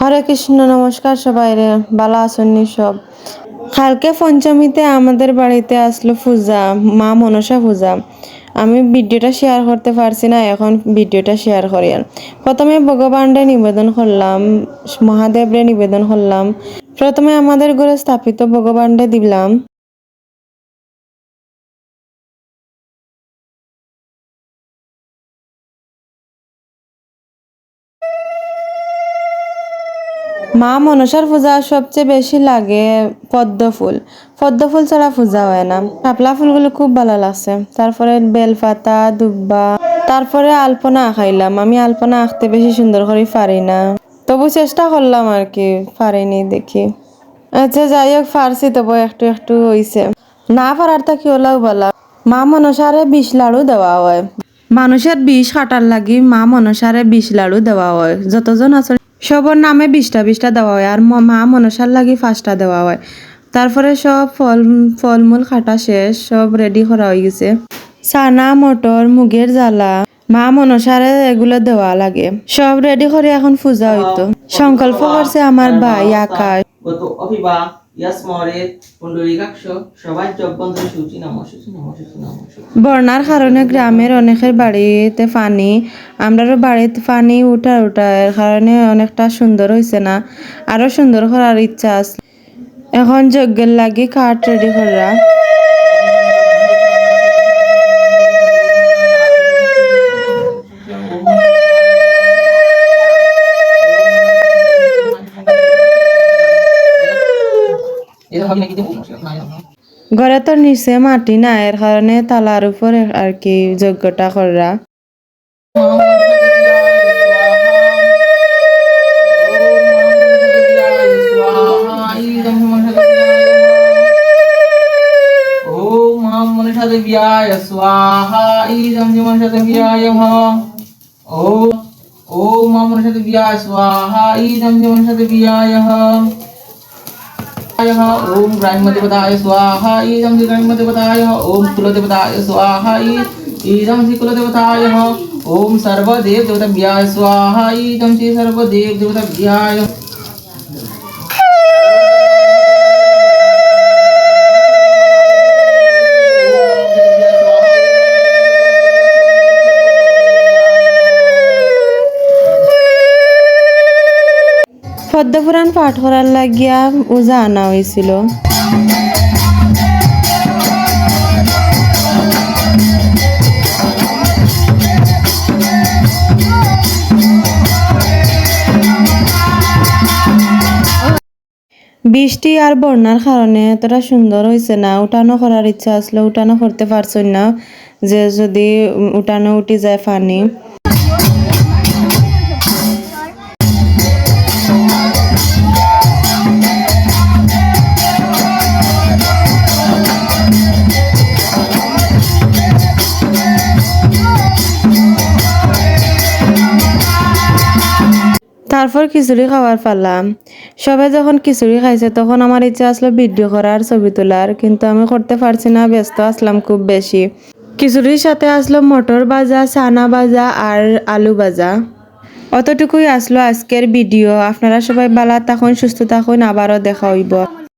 হরে কৃষ্ণ, নমস্কার সবাই রে, ভালো আছেন নি সব? কালকে পঞ্চমীতে আমাদের বাড়িতে আসলো পূজা, মা মনসা পূজা। আমি ভিডিওটা শেয়ার করতে পারছি না, এখন ভিডিওটা শেয়ার করি। আর প্রথমে ভগবানরে নিবেদন করলাম, মহাদেবরে নিবেদন করলাম। প্রথমে আমাদের ঘরে স্থাপিত ভগবানরে দিলাম। মা মনসার পূজা সবচেয়ে বেশি লাগে পদ্ম ফুল। পদ্ম ফুল ছাড়া পূজা হয় না। শাপলা ফুলগুলো খুব ভালো লাগছে। তারপরে বেলপাতা, দুব্বা, তারপরে আলপনা আঁকাইলাম। আমি আলপনা আঁকতে বেশি সুন্দর করে পারি না, তবু চেষ্টা করলাম আর কি, পারিনি দেখি। আচ্ছা যাই হোক, পারছি, তবু একটু একটু হইছে। না পারার তা কি হলাও বলা। মা মনসারে 20 লাড়ু দেওয়া হয়। মানুষের 20 কাটার লাগি মা মনসারে 20 লাড়ু দেওয়া হয়। যতজন আছে সবার নামে 20টা দেওয়া হয়, আর মা মনসার লাগি 5টা দেওয়া হয়। তারপরে সব ফলমূল কাটা শেষ, সব রেডি করা হয়ে গেছে। চানা, মটর, মুগের জ্বালা, মা মনসারে এগুলো দেওয়া লাগে। সব রেডি করে এখন পূজা হইতো। সংকল্প করছে আমার ভাই আকাশ। বন্যার কারণে গ্রামের অনেকের বাড়িতে পানি, আমরারও বাড়িতে পানি উঠার কারণে অনেকটা সুন্দর হয়েছে না, আরো সুন্দর করার ইচ্ছা আছে। এখন যজ্ঞের লাগি কাঠ রেডি করা। ঘরে তো নিচে মাটি না, এর কারণে তালার উপরে আর কি যজ্ঞটা করা। देव्याय स्वाहा इदं मनसा देव्याय ओम ओम मनसा देव्याय स्वाहा इदं मनसा देव्याय ओम ग्रामदेवताय स्वाहा इदं ग्रामदेवताय ओम कुलदेवताय स्वाहा इदं कुलदेवताय ओम सर्वदेव देवताभ्याय स्वाहा इदं सर्वदेव देवताभ्याय। পদ্মপুরাণ পাঠ করার লাগিয়া উজা আনা হয়েছিল। বৃষ্টি আর বন্যার কারণে এতটা সুন্দর হয়েছে না। উঠানো করার ইচ্ছা আসলে উঠানো করতে পারছেন না, যে যদি উঠানো উঠি যায় পানি। তারপর খিচুড়ি খাওয়ার পালাম। সবাই যখন খিচুড়ি খাইছে তখন আমার ইচ্ছা আসলো ভিডিও করার, ছবি তোলার, কিন্তু আমি করতে পারছি না, ব্যস্ত আসলাম খুব বেশি। খিচুড়ির সাথে আসলো মটর ভাজা, চানা ভাজা আর আলু ভাজা। অতটুকুই আসলো আজকের ভিডিও। আপনারা সবাই ভালো থাকুন, সুস্থ থাকুন, আবারও দেখা হইব।